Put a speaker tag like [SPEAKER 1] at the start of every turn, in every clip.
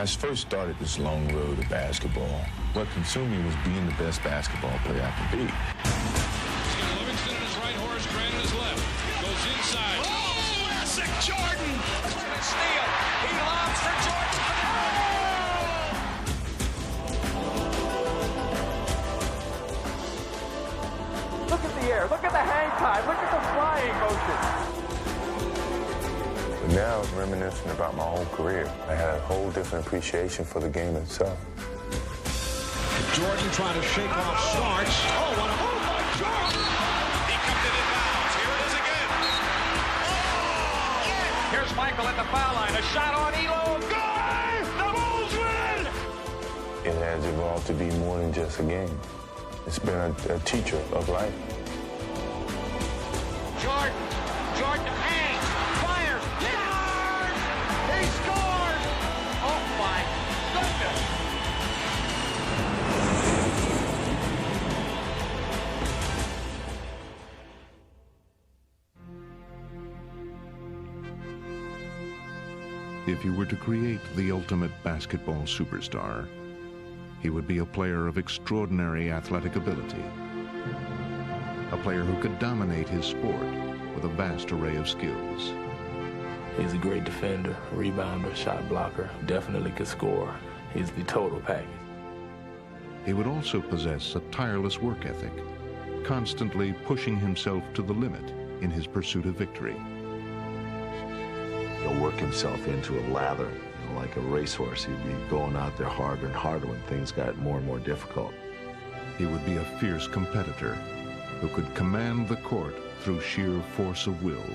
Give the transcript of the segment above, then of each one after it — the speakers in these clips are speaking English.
[SPEAKER 1] I first started this long road to basketball, what consumed me was being the best basketball player I could be.
[SPEAKER 2] He's got Livingston in his right horse, Grant in his left. Goes inside. Oh, classic Jordan! Steal. He lobs for Jordan.
[SPEAKER 3] Look at the air. Look at the hang time. Look at the flying motion.
[SPEAKER 1] But now I was reminiscing about my whole career. I had a whole different appreciation for the game itself.
[SPEAKER 2] Jordan trying to shake off Starks. Oh, what a move by Jordan! He comes in bounds. Here it is again. Oh!
[SPEAKER 3] Here's Michael at the foul line. A shot on Elo. Good! The Bulls win!
[SPEAKER 1] It has evolved to be more than just a game. It's been a teacher of life.
[SPEAKER 3] Jordan to hang. Fires. Yes! He scored! Oh, my goodness!
[SPEAKER 4] If you were to create the ultimate basketball superstar, he would be a player of extraordinary athletic ability, a player who could dominate his sport with a vast array of skills.
[SPEAKER 5] He's a great defender, rebounder, shot blocker, definitely could score. He's the total package.
[SPEAKER 4] He would also possess a tireless work ethic, constantly pushing himself to the limit in his pursuit of victory.
[SPEAKER 6] He'll work himself into a lather, like a racehorse. He'd be going out there harder and harder when things got more and more difficult.
[SPEAKER 4] He would be a fierce competitor who could command the court through sheer force of will.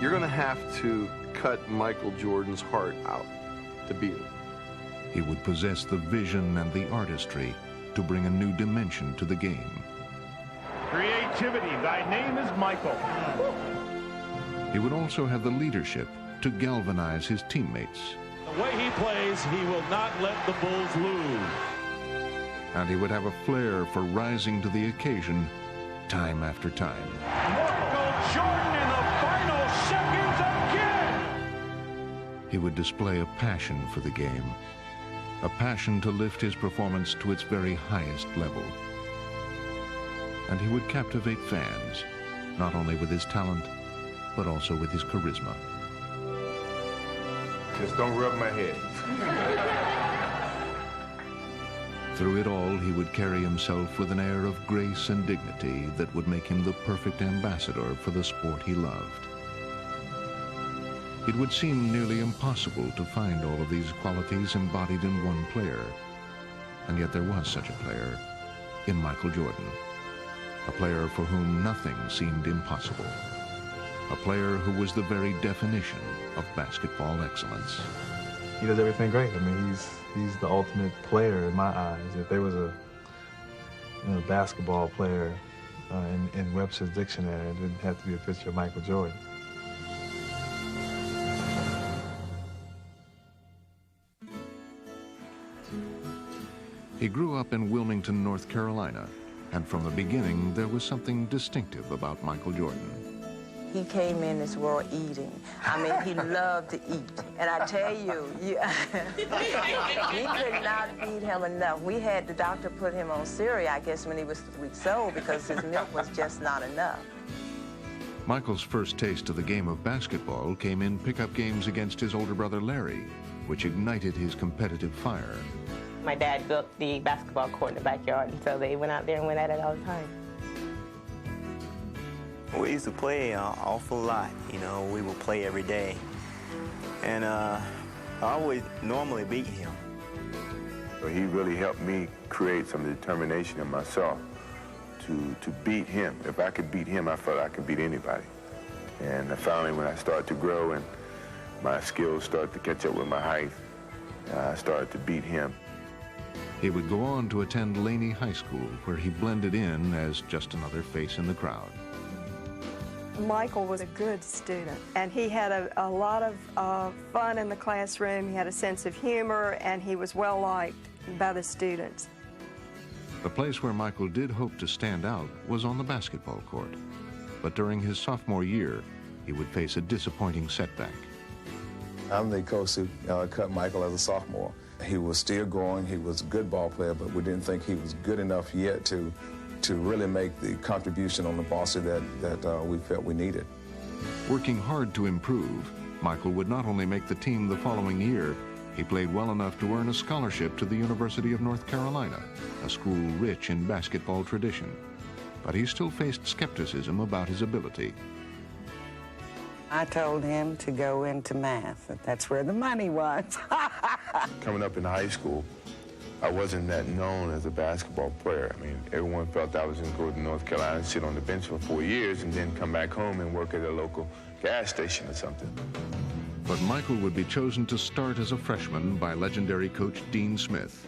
[SPEAKER 7] You're going to have to cut Michael Jordan's heart out to beat him.
[SPEAKER 4] He would possess the vision and the artistry to bring a new dimension to the game.
[SPEAKER 3] Creativity. Thy name is Michael.
[SPEAKER 4] He would also have the leadership to galvanize his teammates.
[SPEAKER 8] The way he plays, he will not let the Bulls lose.
[SPEAKER 4] And he would have a flair for rising to the occasion time after time.
[SPEAKER 3] Michael Jordan in the final seconds again!
[SPEAKER 4] He would display a passion for the game, a passion to lift his performance to its very highest level. And he would captivate fans, not only with his talent, but also with his charisma.
[SPEAKER 1] Just don't rub my head.
[SPEAKER 4] Through it all, he would carry himself with an air of grace and dignity that would make him the perfect ambassador for the sport he loved. It would seem nearly impossible to find all of these qualities embodied in one player. And yet there was such a player in Michael Jordan, a player for whom nothing seemed impossible, a player who was the very definition of basketball excellence.
[SPEAKER 9] He does everything great. I mean, he's the ultimate player in my eyes. If there was a basketball player in Webster's dictionary, it didn't have to be a picture of Michael Jordan.
[SPEAKER 4] He grew up in Wilmington, North Carolina, and from the beginning there was something distinctive about Michael Jordan.
[SPEAKER 10] He came in this world eating. I mean, he loved to eat. And I tell you, we could not feed him enough. We had the doctor put him on cereal, I guess, when he was 3 weeks old because his milk was just not enough.
[SPEAKER 4] Michael's first taste of the game of basketball came in pickup games against his older brother Larry, which ignited his competitive fire.
[SPEAKER 11] My dad built the basketball court in the backyard, and so they went out there and went at it all the time.
[SPEAKER 12] We used to play an awful lot, you know. We would play every day. And I always normally beat him.
[SPEAKER 1] He really helped me create some determination in myself to beat him. If I could beat him, I felt I could beat anybody. And finally, when I started to grow and my skills started to catch up with my height, I started to beat him.
[SPEAKER 4] He would go on to attend Laney High School, where he blended in as just another face in the crowd.
[SPEAKER 13] Michael was a good student, and he had a lot of fun in the classroom. He had a sense of humor, and he was well-liked by the students.
[SPEAKER 4] The place where Michael did hope to stand out was on the basketball court. But during his sophomore year, he would face a disappointing setback.
[SPEAKER 14] I'm the coach who cut Michael as a sophomore. He was still growing. He was a good ball player, but we didn't think he was good enough yet to really make the contribution on the varsity that we felt we needed.
[SPEAKER 4] Working hard to improve, Michael would not only make the team the following year, he played well enough to earn a scholarship to the University of North Carolina, a school rich in basketball tradition. But he still faced skepticism about his ability.
[SPEAKER 10] I told him to go into math. That's where the money was.
[SPEAKER 1] Coming up in high school, I wasn't that known as a basketball player. I mean, everyone felt I was going to go to North Carolina and sit on the bench for 4 years and then come back home and work at a local gas station or something.
[SPEAKER 4] But Michael would be chosen to start as a freshman by legendary coach Dean Smith.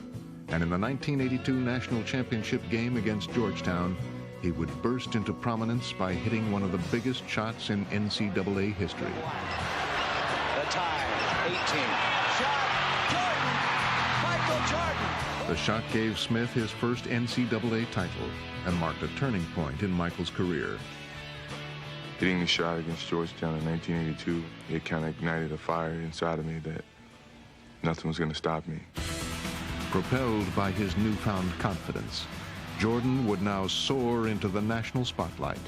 [SPEAKER 4] And in the 1982 National Championship game against Georgetown, he would burst into prominence by hitting one of the biggest shots in NCAA history.
[SPEAKER 3] The tie, 18. Shot, Jordan! Michael Jordan!
[SPEAKER 4] The shot gave Smith his first NCAA title and marked a turning point in Michael's career.
[SPEAKER 1] Hitting the shot against Georgetown in 1982, it kind of ignited a fire inside of me that nothing was going to stop me.
[SPEAKER 4] Propelled by his newfound confidence, Jordan would now soar into the national spotlight.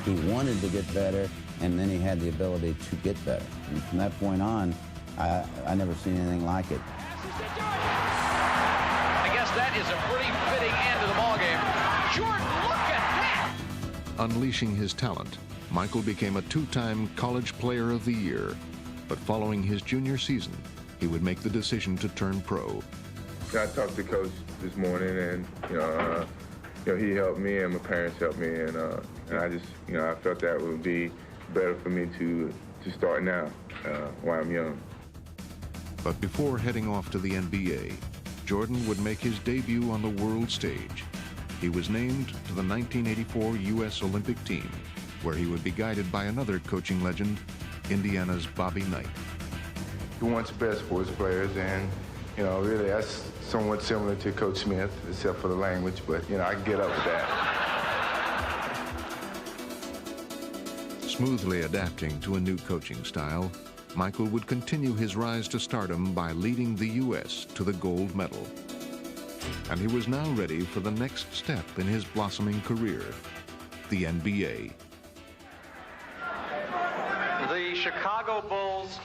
[SPEAKER 15] He wanted to get better, and then he had the ability to get better. And from that point on, I never seen anything like it.
[SPEAKER 3] I guess that is a pretty fitting end to the ballgame. Jordan, look at that!
[SPEAKER 4] Unleashing his talent, Michael became a two-time College Player of the Year. But following his junior season, he would make the decision to turn pro.
[SPEAKER 1] I talked to Coach this morning, and he helped me, and my parents helped me, and I just, I felt that would be better for me to start now while I'm young.
[SPEAKER 4] But before heading off to the NBA, Jordan would make his debut on the world stage. He was named to the 1984 U.S. Olympic team, where he would be guided by another coaching legend, Indiana's Bobby Knight.
[SPEAKER 1] He wants best for his players, and really that's somewhat similar to Coach Smith, except for the language, but I can get up with that.
[SPEAKER 4] Smoothly adapting to a new coaching style, Michael would continue his rise to stardom by leading the U.S. to the gold medal. And he was now ready for the next step in his blossoming career, the NBA.
[SPEAKER 3] The Chicago Bulls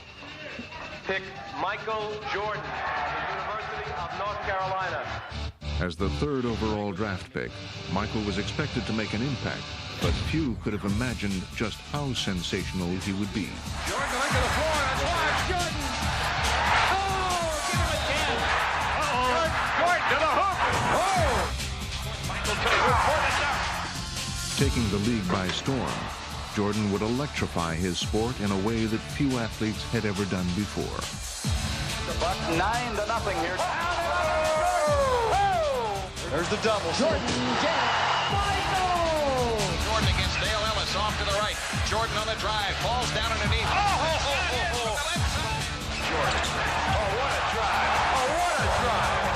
[SPEAKER 3] pick Michael Jordan of the University of North Carolina.
[SPEAKER 4] As the third overall draft pick, Michael was expected to make an impact, but few could have imagined just how sensational he would be.
[SPEAKER 3] Jordan going to the floor, that's wide, Jordan! Oh, get him again! Uh-oh, Jordan to the hook! Oh! Michael to the hook, more than enough!
[SPEAKER 4] Taking the league by storm, Jordan would electrify his sport in a way that few athletes had ever done before.
[SPEAKER 3] The Bucks 9-0 here. There's the double. Jordan, Michael! Jordan against Dale Ellis off to the right. Jordan on the drive, falls down underneath. Oh! Jordan. Oh, what a drive. Oh, what a drive.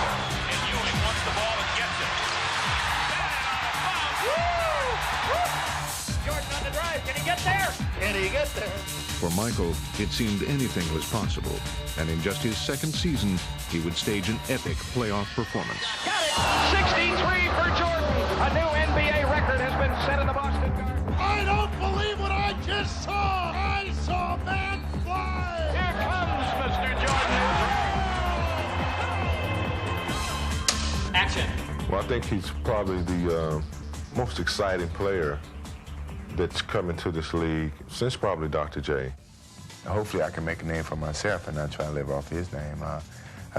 [SPEAKER 3] And Ewing wants the ball and gets it. Woo! Jordan on the drive. Can he get there? Can he get there?
[SPEAKER 4] For Michael, it seemed anything was possible, and in just his second season, he would stage an epic playoff performance.
[SPEAKER 3] Got it! 63 for Jordan. A new NBA record has been set in the Boston Garden.
[SPEAKER 2] I don't believe what I just saw. I saw a man fly.
[SPEAKER 3] Here comes Mr. Jordan. Action.
[SPEAKER 16] Well, I think he's probably the most exciting player that's come into this league since probably Dr. J.
[SPEAKER 1] Hopefully I can make a name for myself and not try to live off his name. I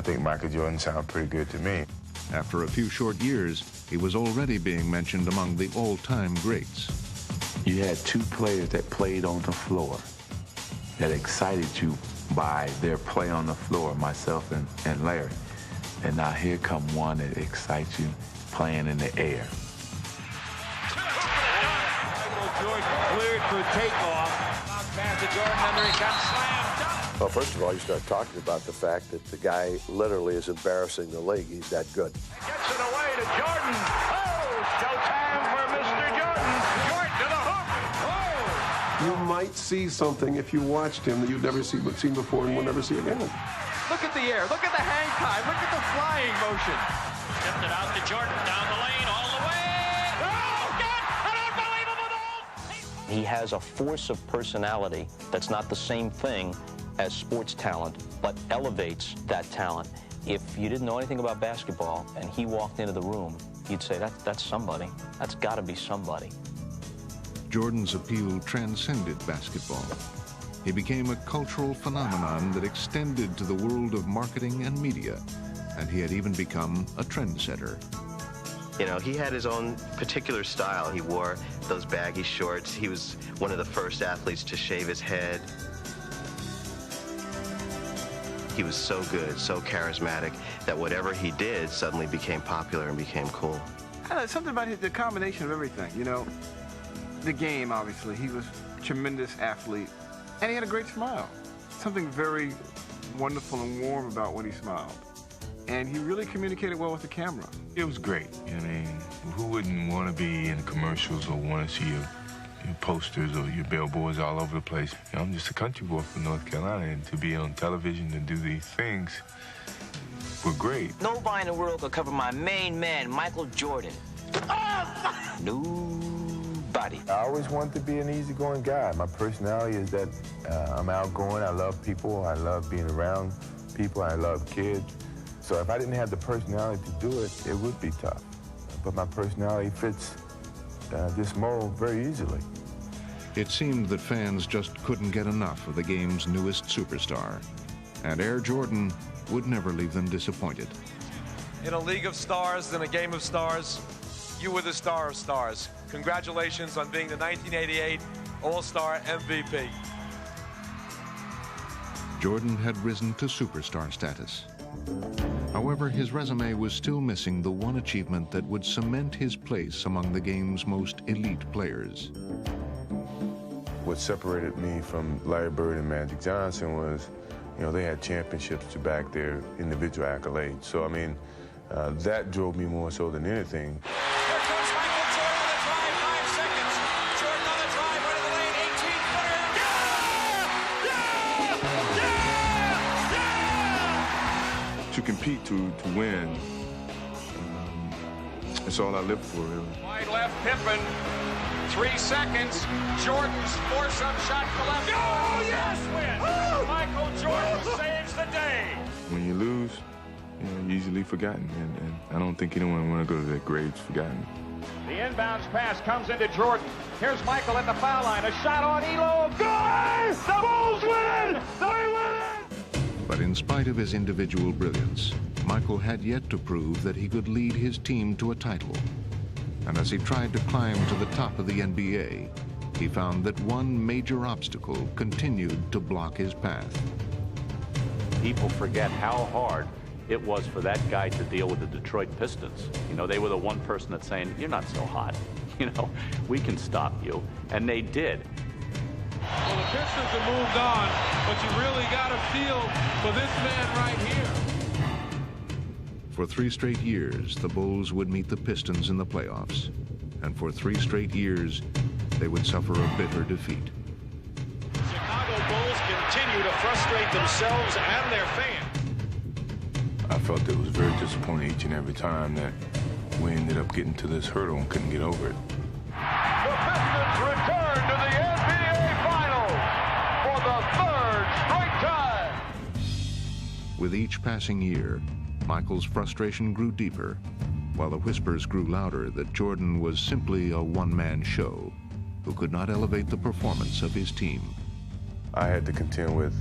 [SPEAKER 1] think Michael Jordan sounds pretty good to me.
[SPEAKER 4] After a few short years, he was already being mentioned among the all-time greats.
[SPEAKER 17] You had two players that played on the floor that excited you by their play on the floor, myself and Larry. And now here come one that excites you playing in the air.
[SPEAKER 3] Jordan cleared for takeoff. Pass to Jordan, under he comes, slam.
[SPEAKER 18] Well, first of all, you start talking about the fact that the guy literally is embarrassing the league. He's that good.
[SPEAKER 3] Gets it away to Jordan. Oh, showtime for Mr. Jordan. Jordan to the hook. Oh!
[SPEAKER 18] You
[SPEAKER 19] might see something if you watched him that you'd never seen before and will never see again.
[SPEAKER 20] Look at the air. Look at the hang time. Look at the flying motion.
[SPEAKER 2] Tipped it out to Jordan down the lane all the way. Oh, God! An unbelievable goal!
[SPEAKER 21] He has a force of personality that's not the same thing as sports talent, but elevates that talent. If you didn't know anything about basketball and he walked into the room, you'd say, that's somebody. That's got to be somebody.
[SPEAKER 4] Jordan's appeal transcended basketball. He became a cultural phenomenon that extended to the world of marketing and media, and he had even become a trendsetter.
[SPEAKER 22] You know, he had his own particular style. He wore those baggy shorts. He was one of the first athletes to shave his head. He was so good, so charismatic, that whatever he did suddenly became popular and became cool.
[SPEAKER 20] I don't know, something about the combination of everything, you know. The game, obviously. He was a tremendous athlete. And he had a great smile. Something very wonderful and warm about when he smiled. And he really communicated well with the camera.
[SPEAKER 16] It was great. I mean, who wouldn't want to be in the commercials or want to see your posters or your billboards all over the place? You know, I'm just a country boy from North Carolina, and to be on television and do these things were great.
[SPEAKER 23] Nobody in the world could cover my main man, Michael Jordan. Nobody.
[SPEAKER 1] I always wanted to be an easygoing guy. My personality is that I'm outgoing. I love people. I love being around people. I love kids. So if I didn't have the personality to do it, it would be tough. But my personality fits this mold very easily.
[SPEAKER 4] It seemed that fans just couldn't get enough of the game's newest superstar, and Air Jordan would never leave them disappointed.
[SPEAKER 24] In a league of stars, in a game of stars, you were the star of stars. Congratulations on being the 1988 All-Star MVP.
[SPEAKER 4] Jordan had risen to superstar status. However, his resume was still missing the one achievement that would cement his place among the game's most elite players.
[SPEAKER 1] What separated me from Larry Bird and Magic Johnson was, you know, they had championships to back their individual accolades. So, I mean, that drove me more so than anything.
[SPEAKER 16] To compete, to win, it's all I live for, really.
[SPEAKER 2] Wide left, Pippen. 3 seconds. Jordan's force-up shot to left. Oh, yes, win! Michael Jordan saves the day.
[SPEAKER 16] When you lose, you know, you're easily forgotten, and I don't think anyone want to go to their graves forgotten.
[SPEAKER 2] The inbounds pass comes into Jordan. Here's Michael at the foul line. A shot on Elo. Good! The Bulls win! They win it!
[SPEAKER 4] But in spite of his individual brilliance, Michael had yet to prove that he could lead his team to a title. And as he tried to climb to the top of the NBA, he found that one major obstacle continued to block his path.
[SPEAKER 25] People forget how hard it was for that guy to deal with the Detroit Pistons. You know, they were the one person that's saying, you're not so hot. You know, we can stop you. And they did.
[SPEAKER 8] Well, the Pistons have moved on, but you really got to feel for this man right here.
[SPEAKER 4] For 3 straight years, the Bulls would meet the Pistons in the playoffs. And for 3 straight years, they would suffer a bitter defeat.
[SPEAKER 2] Chicago Bulls continue to frustrate themselves and their fans.
[SPEAKER 16] I felt it was very disappointing each and every time that we ended up getting to this hurdle and couldn't get over it.
[SPEAKER 2] The Pistons return to the NBA Finals for the 3rd straight time.
[SPEAKER 4] With each passing year, Michael's frustration grew deeper, while the whispers grew louder that Jordan was simply a one-man show who could not elevate the performance of his team.
[SPEAKER 1] I had to contend with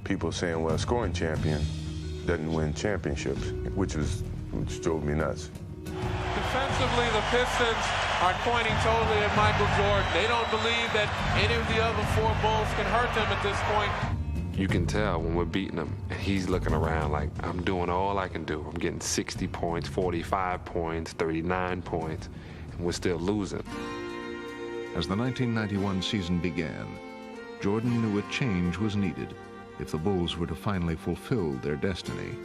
[SPEAKER 1] people saying, well, a scoring champion doesn't win championships, which drove me nuts.
[SPEAKER 8] Defensively, the Pistons are pointing totally at Michael Jordan. They don't believe that any of the other 4 Bulls can hurt them at this point.
[SPEAKER 26] You can tell when we're beating him, and he's looking around like, I'm doing all I can do. I'm getting 60 points, 45 points, 39 points, and we're still losing.
[SPEAKER 4] As the 1991 season began, Jordan knew a change was needed if the Bulls were to finally fulfill their destiny.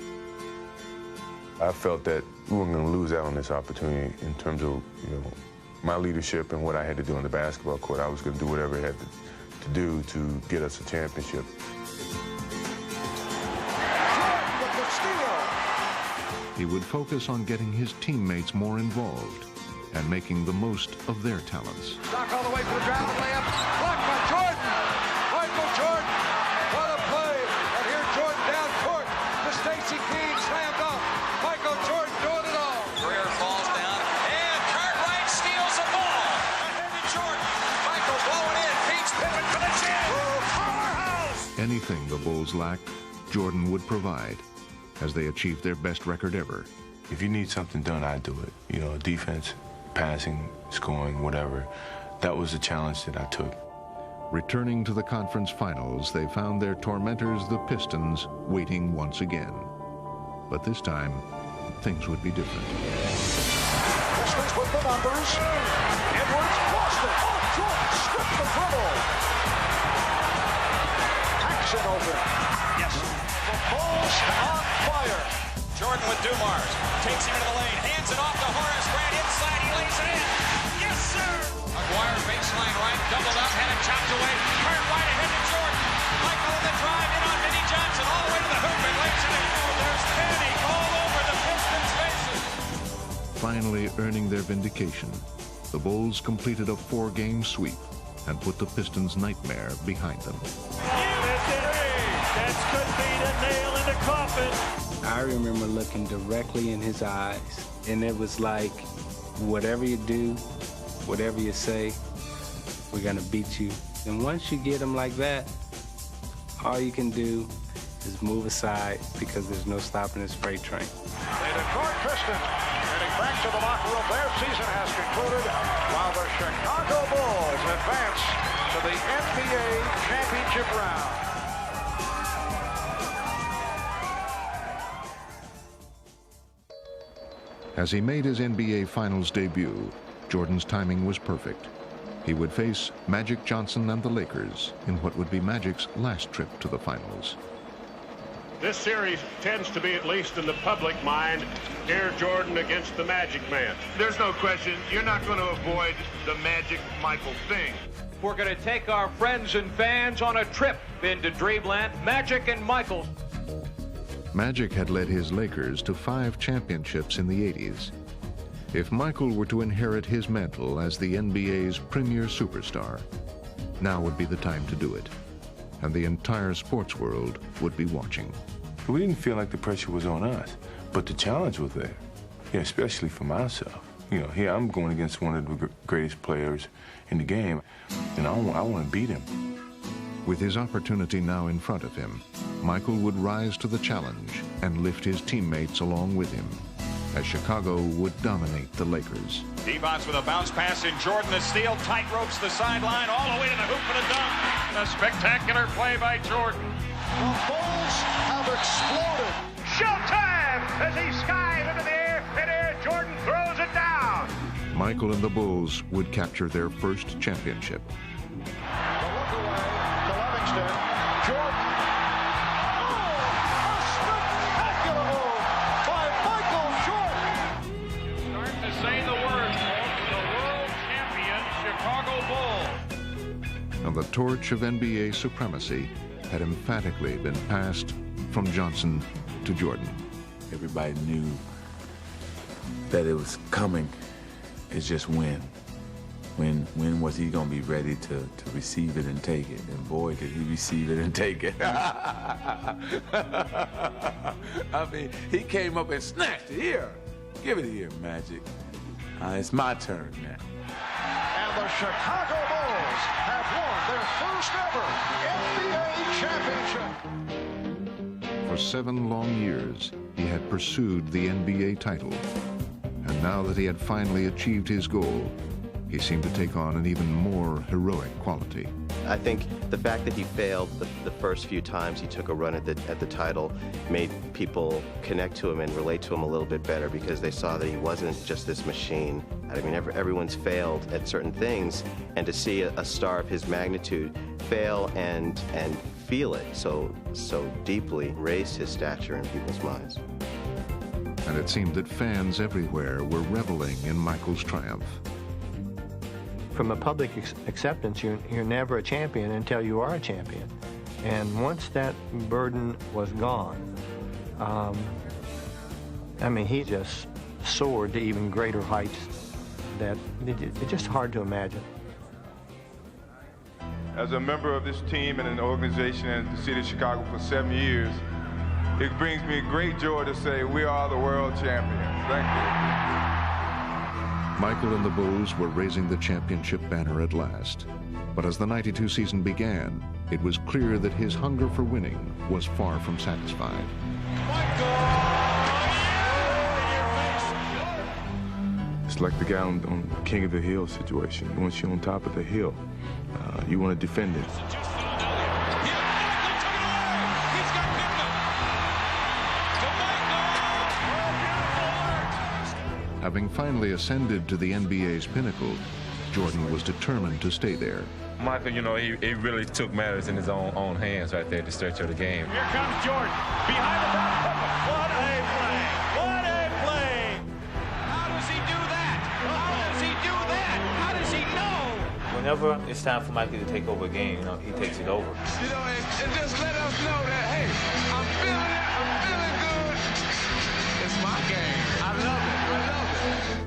[SPEAKER 1] I felt that we weren't going to lose out on this opportunity in terms of, you know, my leadership and what I had to do on the basketball court. I was going to do whatever it had to do to get us a championship.
[SPEAKER 4] He would focus on getting his teammates more involved and making the most of their talents.
[SPEAKER 3] Stock all the way for the driving layup. Blocked by Jordan. Michael Jordan. What a play. And here Jordan down court. The Stacey King slammed off. Michael Jordan doing it all.
[SPEAKER 2] Greer falls down. And Cartwright steals the ball. Ahead to Jordan. Michael blowing in. Beats Pippen for the chin. Powerhouse.
[SPEAKER 4] Anything the Bulls lacked, Jordan would provide as they achieved their best record ever.
[SPEAKER 16] If you need something done, I do it. You know, defense, passing, scoring, whatever. That was a challenge that I took.
[SPEAKER 4] Returning to the conference finals, they found their tormentors, the Pistons, waiting once again. But this time, things would be different.
[SPEAKER 3] Pistons with the numbers. Edwards lost it. Oh, Jordan stripped the dribble. Action over. Yes. The Bulls on fire.
[SPEAKER 2] Jordan with Dumars. Takes him into the lane. Hands it off to Horace Grant. Inside. He lays it in. Yes, sir. McGuire baseline right. Doubled up. Had it chopped away. Cartwright ahead to Jordan. Michael in the drive. In on Vinnie Johnson. All the way to the hoop and lays it in. Oh, there's panic all over the Pistons' faces.
[SPEAKER 4] Finally earning their vindication, the Bulls completed a 4-game sweep and put the Pistons' nightmare behind them.
[SPEAKER 3] That could be the nail in the coffin.
[SPEAKER 5] I remember looking directly in his eyes, and it was like, whatever you do, whatever you say, we're gonna beat you. And once you get him like that, all you can do is move aside because there's no stopping his freight train.
[SPEAKER 3] The Detroit Pistons heading back to the locker room. Their season has concluded while the Chicago Bulls advance to the NBA championship round.
[SPEAKER 4] As he made his NBA Finals debut, Jordan's timing was perfect. He would face Magic Johnson and the Lakers in what would be Magic's last trip to the finals.
[SPEAKER 6] This series tends to be, at least in the public mind, Air Jordan against the Magic Man.
[SPEAKER 7] There's no question, you're not going to avoid the Magic Michael thing.
[SPEAKER 2] We're going to take our friends and fans on a trip into Dreamland. Magic and Michael.
[SPEAKER 4] Magic had led his Lakers to 5 championships in the 80s. If Michael were to inherit his mantle as the NBA's premier superstar, now would be the time to do it. And the entire sports world would be watching.
[SPEAKER 16] We didn't feel like the pressure was on us, but the challenge was there, yeah, especially for myself. You know, here I'm going against one of the greatest players in the game, and I want to beat him.
[SPEAKER 4] With his opportunity now in front of him, Michael would rise to the challenge and lift his teammates along with him, as Chicago would dominate the Lakers.
[SPEAKER 2] Devos with a bounce pass in Jordan. The steal, tight ropes the sideline, all the way to the hoop for the dunk. A spectacular play by Jordan.
[SPEAKER 3] The Bulls have exploded.
[SPEAKER 2] Showtime as he skies into the air. Midair, Jordan throws it down.
[SPEAKER 4] Michael and the Bulls would capture their first championship.
[SPEAKER 3] The look away to Livingston. Jordan. Oh, a spectacular move by Michael Jordan.
[SPEAKER 2] Starting to say the words, the world champion Chicago Bulls.
[SPEAKER 4] Now the torch of NBA supremacy had emphatically been passed from Johnson to Jordan.
[SPEAKER 17] Everybody knew that it was coming. It's just when. When was he going to be ready to receive it and take it? And boy, did he receive it and take it. I mean, he came up and snatched it. Here, give it here, Magic. It's my turn now.
[SPEAKER 3] And the Chicago Bulls have won their first ever NBA championship.
[SPEAKER 4] For 7 long years, he had pursued the NBA title. And now that he had finally achieved his goal, he seemed to take on an even more heroic quality.
[SPEAKER 22] I think the fact that he failed the first few times he took a run at the title made people connect to him and relate to him a little bit better because they saw that he wasn't just this machine. I mean, everyone's failed at certain things, and to see a star of his magnitude fail and feel it so deeply raised his stature in people's minds.
[SPEAKER 4] And it seemed that fans everywhere were reveling in Michael's triumph.
[SPEAKER 9] from a public acceptance, you're never a champion until you are a champion. And once that burden was gone, I mean, he just soared to even greater heights that it's just hard to imagine.
[SPEAKER 10] As a member of this team and an organization in the city of Chicago for 7 years, it brings me great joy to say we are the world champions. Thank you.
[SPEAKER 4] Michael and the Bulls were raising the championship banner at last. But as the '92 season began, it was clear that his hunger for winning was far from satisfied.
[SPEAKER 1] It's like the guy on King of the Hill situation. Once you're on top of the hill, you want to defend it.
[SPEAKER 4] Having finally ascended to the NBA's pinnacle, Jordan was determined to stay there.
[SPEAKER 11] Michael, you know, he really took matters in his own hands right there at the stretch of the game.
[SPEAKER 2] Here comes Jordan, behind the back. What a play! What a play! How does he do that? How does he do that? How does he know?
[SPEAKER 12] Whenever it's time for Michael to take over a game, you know, he takes it over.
[SPEAKER 10] You know, and just let us know that, hey, I'm feeling it, I'm feeling good. It's my game. I love it. I love it.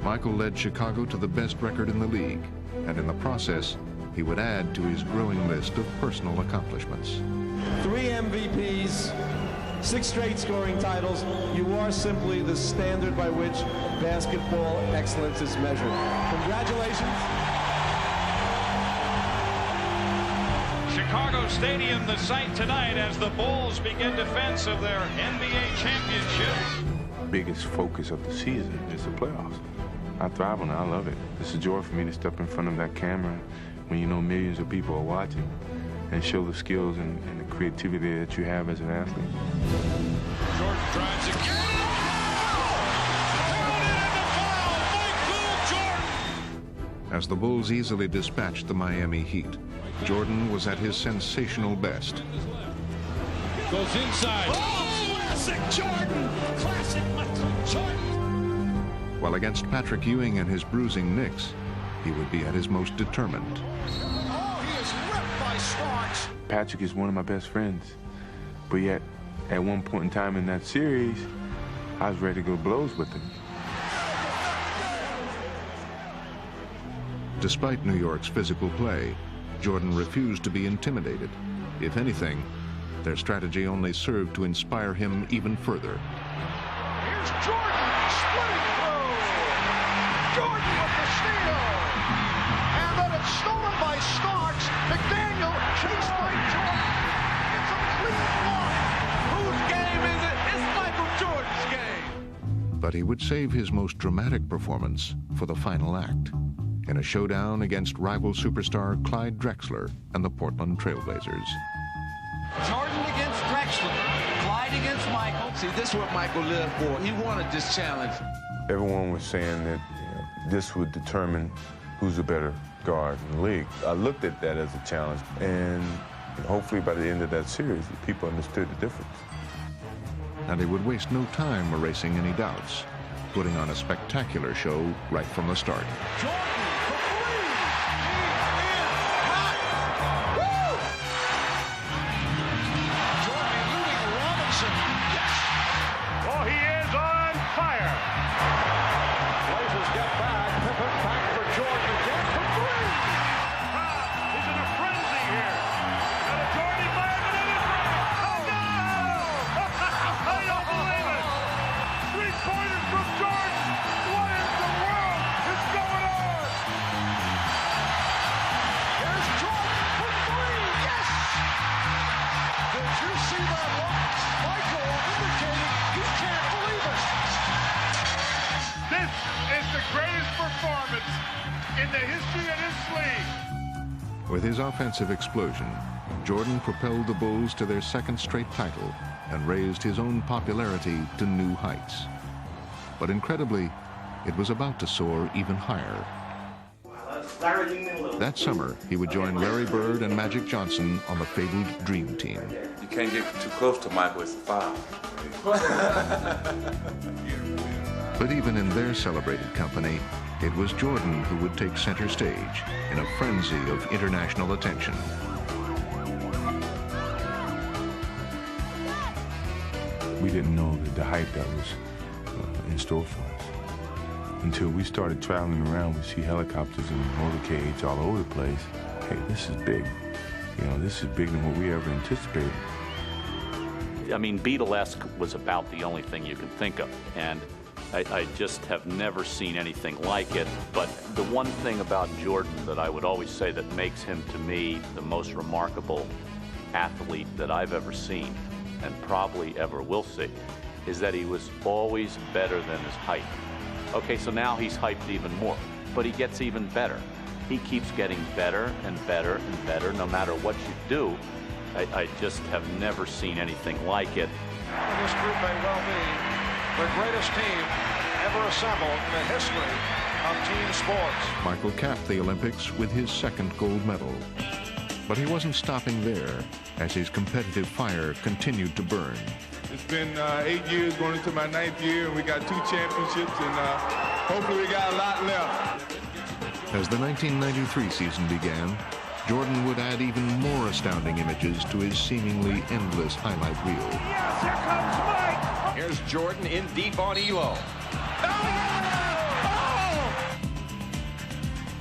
[SPEAKER 4] Michael led Chicago to the best record in the league, and in the process, he would add to his growing list of personal accomplishments.
[SPEAKER 13] 3 MVPs, 6 straight scoring titles. You are simply the standard by which basketball excellence is measured. Congratulations.
[SPEAKER 2] Chicago Stadium, the site tonight as the Bulls begin defense of their NBA championship.
[SPEAKER 1] Biggest focus of the season is the playoffs. I thrive on it. I love it. It's a joy for me to step in front of that camera when you know millions of people are watching and show the skills and the creativity that you have as an athlete.
[SPEAKER 2] Jordan drives again.
[SPEAKER 4] As the Bulls easily dispatched the Miami Heat, Jordan was at his sensational best.
[SPEAKER 2] Goes inside. Oh, classic Jordan! Classic Michael Jordan!
[SPEAKER 4] While against Patrick Ewing and his bruising Knicks, he would be at his most determined.
[SPEAKER 2] Oh, he is ripped by Starks.
[SPEAKER 1] Patrick is one of my best friends, but yet, at one point in time in that series, I was ready to go blows with him.
[SPEAKER 4] Despite New York's physical play, Jordan refused to be intimidated. If anything, their strategy only served to inspire him even further.
[SPEAKER 2] Here's Jordan, splitting through. Jordan with the steal. And then it's stolen by Starks. McDaniel chased by Jordan. It's a clean block. Whose game is it? It's Michael Jordan's game.
[SPEAKER 4] But he would save his most dramatic performance for the final act, in a showdown against rival superstar Clyde Drexler and the Portland Trailblazers.
[SPEAKER 14] Jordan against Drexler, Clyde against Michael.
[SPEAKER 10] See, this is what Michael lived for. He wanted this challenge.
[SPEAKER 1] Everyone was saying that this would determine who's the better guard in the league. I looked at that as a challenge, and hopefully by the end of that series, people understood the difference.
[SPEAKER 4] And he would waste no time erasing any doubts, putting on a spectacular show right from the start.
[SPEAKER 2] Jordan for 3. He is hot. Woo! Jordan eluding Robinson. Yes. Oh, he is on fire. Blazers get back. Pippen back for Jordan again for 3. He's in a frenzy here. And a Jordan fires it in his right. Oh, no! I don't believe it. 3-pointers from Jordan. What in the world is going on? Here's Jordan for 3. Yes! Did you see that look? Michael indicating he can't believe it.
[SPEAKER 7] This is the greatest performance in the history of this league.
[SPEAKER 4] With his offensive explosion, Jordan propelled the Bulls to their second straight title and raised his own popularity to new heights. But incredibly, it was about to soar even higher. That summer, he would join Larry Bird and Magic Johnson on the fabled Dream Team.
[SPEAKER 17] You can't get too close to Michael, it's a foul.
[SPEAKER 4] But even in their celebrated company, It was Jordan who would take center stage in a frenzy of international attention.
[SPEAKER 16] We didn't know the hype that was in store for us. Until we started traveling around, we see helicopters and motorcades all over the place. Hey, this is big. You know, this is bigger than what we ever anticipated.
[SPEAKER 25] I mean, Beatlesque was about the only thing you can think of, and I just have never seen anything like it. But the one thing about Jordan that I would always say that makes him, to me, the most remarkable athlete that I've ever seen, and probably ever will see, is that he was always better than his height. Okay, so now he's hyped even more, but he gets even better. He keeps getting better and better and better, no matter what you do. I just have never seen anything like it.
[SPEAKER 14] This group may well be the greatest team ever assembled in the history of team sports.
[SPEAKER 4] Michael capped the Olympics with his second gold medal. But he wasn't stopping there, as his competitive fire continued to burn.
[SPEAKER 10] It's been 8 years going into my 9th year, and we got 2 championships, and hopefully we got a lot left.
[SPEAKER 4] As the 1993 season began, Jordan would add even more astounding images to his seemingly endless highlight reel.
[SPEAKER 2] Yes, here comes Mike.
[SPEAKER 3] Here's Jordan in deep on Elo.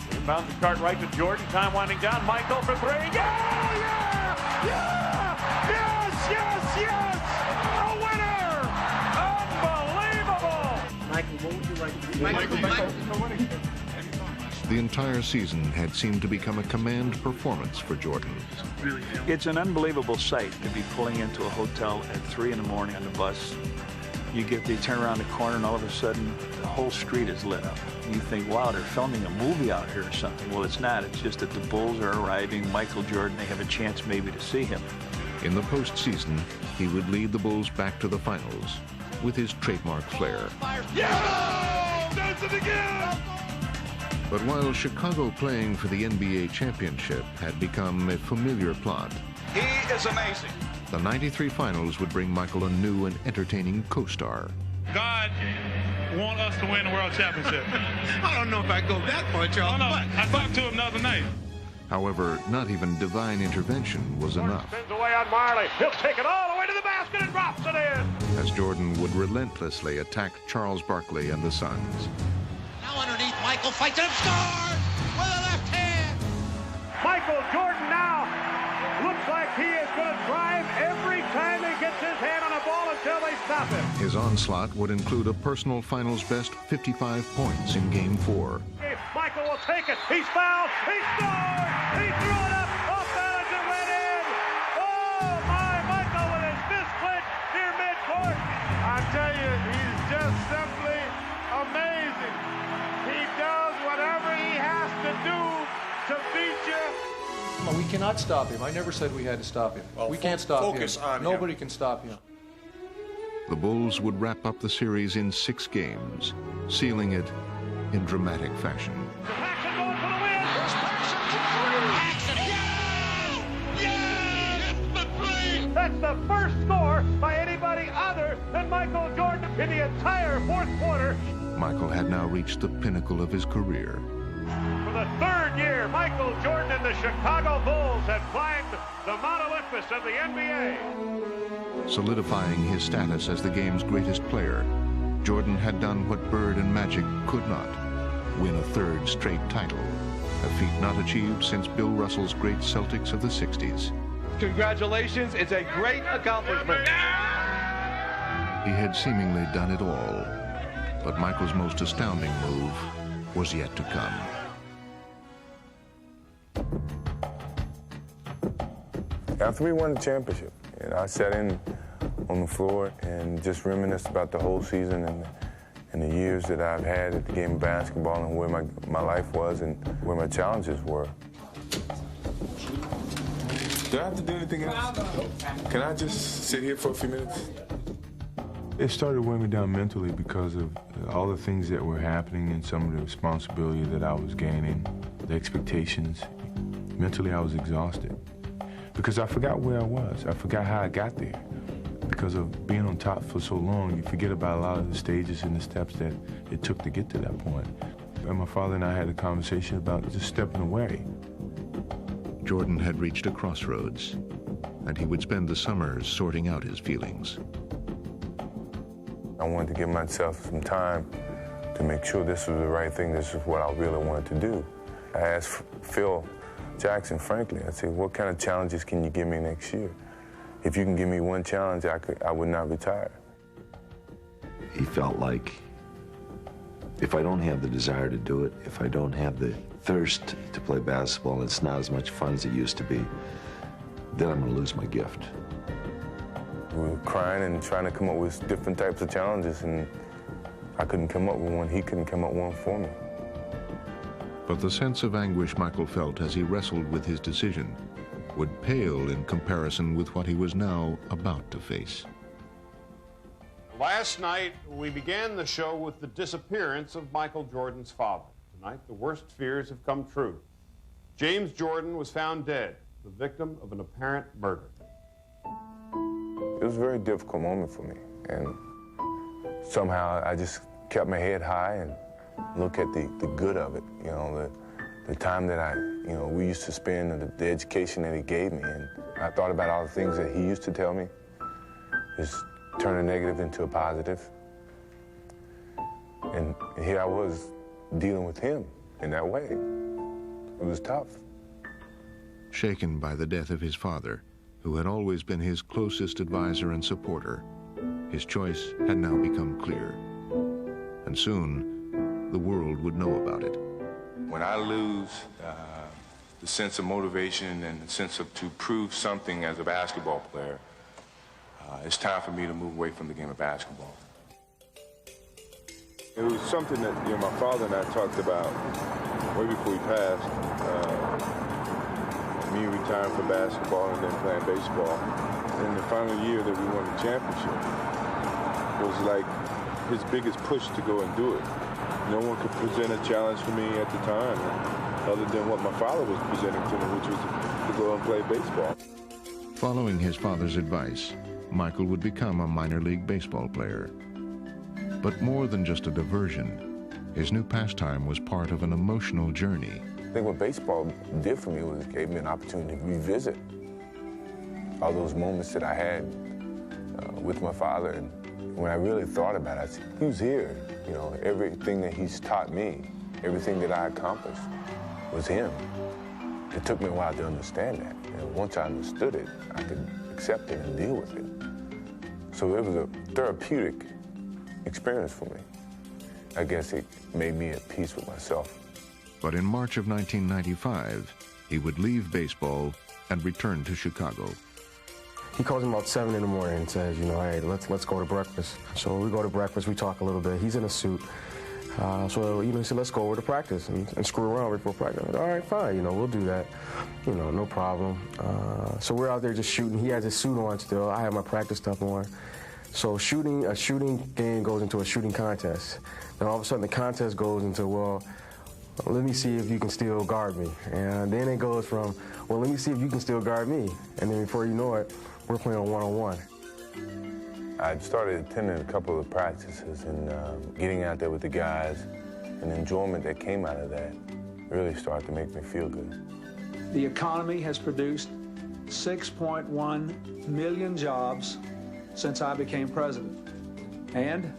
[SPEAKER 6] Inbounds the cart right to Jordan. Time winding down. Michael for 3. Yeah! Yeah! Yeah! Yes! Yes! Yes! A winner! Unbelievable! Michael, what would you like to do? Michael.
[SPEAKER 4] The entire season had seemed to become a command performance for Jordan.
[SPEAKER 15] It's an unbelievable sight to be pulling into a hotel at 3 in the morning on the bus. You turn around the corner and all of a sudden the whole street is lit up. You think, wow, they're filming a movie out here or something. Well, it's not. It's just that the Bulls are arriving. Michael Jordan, they have a chance maybe to see him.
[SPEAKER 4] In the postseason, he would lead the Bulls back to the finals with his trademark flair.
[SPEAKER 2] Yeah! Does it again!
[SPEAKER 4] But while Chicago playing for the NBA championship had become a familiar plot,
[SPEAKER 2] He is amazing.
[SPEAKER 4] the 93 finals would bring Michael a new and entertaining co-star.
[SPEAKER 7] God want us to win the world championship.
[SPEAKER 2] I don't know if I go that much off.
[SPEAKER 7] No, I talked to him the other night.
[SPEAKER 4] However, not even divine intervention was enough,
[SPEAKER 6] Spins away on Marley. He'll take it all the way to the basket and drops it in.
[SPEAKER 4] as Jordan would relentlessly attack Charles Barkley and the Suns.
[SPEAKER 2] Now underneath, Michael fights it up, scores with a left hand.
[SPEAKER 6] Michael Jordan now looks like he is going to drive every time he gets his hand on a ball until they stop him.
[SPEAKER 4] His onslaught would include a personal finals best 55 points in Game 4.
[SPEAKER 6] Michael will take it. He's fouled. He scored. He threw it up. Off balance and went in. Oh, my. Michael with his fist clenched near midcourt.
[SPEAKER 7] I tell you, he's just simply amazing. He does whatever he has to do to beat you.
[SPEAKER 18] We cannot stop him. I never said we had to stop him. We can't stop him. Nobody can stop him.
[SPEAKER 4] The Bulls would wrap up the series in 6 games, sealing it in dramatic fashion.
[SPEAKER 2] Paxson going for the win. Here's Paxson for 3. Paxson. Yes! The 3.
[SPEAKER 6] That's the first score by anybody other than Michael Jordan in the entire fourth quarter.
[SPEAKER 4] Michael had now reached the pinnacle of his career.
[SPEAKER 6] For the 3rd year, Michael Jordan and the Chicago Bulls had climbed the Mount Olympus of the NBA.
[SPEAKER 4] Solidifying his status as the game's greatest player, Jordan had done what Bird and Magic could not, win a 3rd straight title, a feat not achieved since Bill Russell's great Celtics of the 60s.
[SPEAKER 24] Congratulations, it's a great accomplishment.
[SPEAKER 4] He had seemingly done it all, but Michael's most astounding move was yet to come.
[SPEAKER 1] After we won the championship, I sat in on the floor and just reminisced about the whole season and the years that I've had at the game of basketball and where my life was and where my challenges were.
[SPEAKER 16] Do I have to do anything else? Can I just sit here for a few minutes? It started weighing me down mentally because of all the things that were happening and some of the responsibility that I was gaining, the expectations. Mentally, I was exhausted because I forgot where I was. I forgot how I got there. Because of being on top for so long, you forget about a lot of the stages and the steps that it took to get to that point.
[SPEAKER 1] And my father and I had a conversation about just stepping away.
[SPEAKER 4] Jordan had reached a crossroads, and he would spend the summers sorting out his feelings.
[SPEAKER 1] I wanted to give myself some time to make sure this was the right thing, this is what I really wanted to do. I asked Phil Jackson, frankly, I said, what kind of challenges can you give me next year? If you can give me one challenge, I would not retire.
[SPEAKER 8] He felt like if I don't have the desire to do it, if I don't have the thirst to play basketball, and it's not as much fun as it used to be, then I'm going to lose my gift.
[SPEAKER 1] We were crying and trying to come up with different types of challenges, and I couldn't come up with one. He couldn't come up with one for me.
[SPEAKER 4] But the sense of anguish Michael felt as he wrestled with his decision would pale in comparison with what he was now about to face.
[SPEAKER 14] Last night, we began the show with the disappearance of Michael Jordan's father. Tonight, the worst fears have come true. James Jordan was found dead, the victim of an apparent murder.
[SPEAKER 1] It was a very difficult moment for me, and somehow I just kept my head high and looked at the good of it, you know, the time that we used to spend and the education that he gave me, and I thought about all the things that he used to tell me, just turn a negative into a positive, and here I was dealing with him in that way. It was tough.
[SPEAKER 4] Shaken by the death of his father, who had always been his closest advisor and supporter, his choice had now become clear. And soon, the world would know about it.
[SPEAKER 16] When I lose the sense of motivation and the sense of to prove something as a basketball player, it's time for me to move away from the game of basketball.
[SPEAKER 1] It was something that my father and I talked about way before he passed. Me retiring from basketball and then playing baseball. And the final year that we won the championship was like his biggest push to go and do it. No one could present a challenge for me at the time, other than what my father was presenting to me, which was to go and play baseball.
[SPEAKER 4] Following his father's advice, Michael would become a minor league baseball player. But more than just a diversion, his new pastime was part of an emotional journey.
[SPEAKER 1] I think what baseball did for me was it gave me an opportunity to revisit all those moments that I had with my father. And when I really thought about it, I said, he was here. You know, everything that he's taught me, everything that I accomplished was him. It took me a while to understand that. And once I understood it, I could accept it and deal with it. So it was a therapeutic experience for me. I guess it made me at peace with myself.
[SPEAKER 4] But in March of 1995, he would leave baseball and return to Chicago.
[SPEAKER 19] He calls him about 7 in the morning and says, hey, let's go to breakfast. So we go to breakfast, we talk a little bit. He's in a suit. So he said, let's go over to practice and screw around before practice. All right, fine, we'll do that. No problem. So we're out there just shooting. He has his suit on still. I have my practice stuff on. So a shooting game goes into a shooting contest. Then all of a sudden the contest goes into, well, let me see if you can still guard me. And then it goes from, well, let me see if you can still guard me. And then before you know it, we're playing a one-on-one.
[SPEAKER 1] I started attending a couple of practices and getting out there with the guys, and the enjoyment that came out of that really started to make me feel good.
[SPEAKER 20] The economy has produced 6.1 million jobs since I became president. And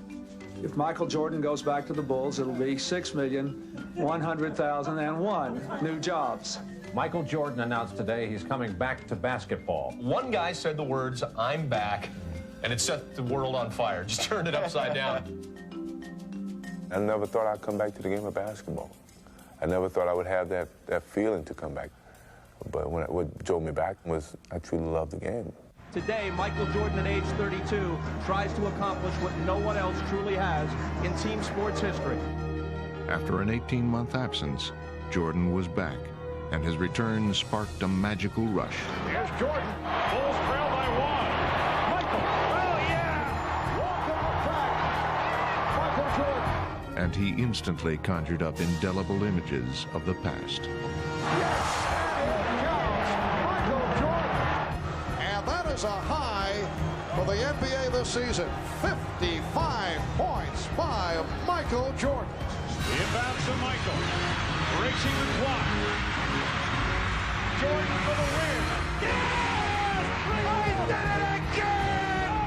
[SPEAKER 20] if Michael Jordan goes back to the Bulls, it'll be 6,100,001 new jobs.
[SPEAKER 21] Michael Jordan announced today he's coming back to basketball. One guy said the words, "I'm back," and it set the world on fire. Just turned it upside down.
[SPEAKER 1] I never thought I'd come back to the game of basketball. I never thought I would have that feeling to come back. But what drove me back was I truly loved the game.
[SPEAKER 23] Today, Michael Jordan at age 32 tries to accomplish what no one else truly has in team sports history.
[SPEAKER 4] After an 18-month absence, Jordan was back, and his return sparked a magical rush.
[SPEAKER 6] Here's Jordan. Bulls trail by 1. Michael, oh yeah! Walk on the track. Michael Jordan.
[SPEAKER 4] And he instantly conjured up indelible images of the past.
[SPEAKER 14] Yes! Michael Jordan! And that is a high for the NBA this season. 55 points by Michael Jordan.
[SPEAKER 6] The inbound to Michael. Racing the clock. Jordan for the win. Yes! He did it again!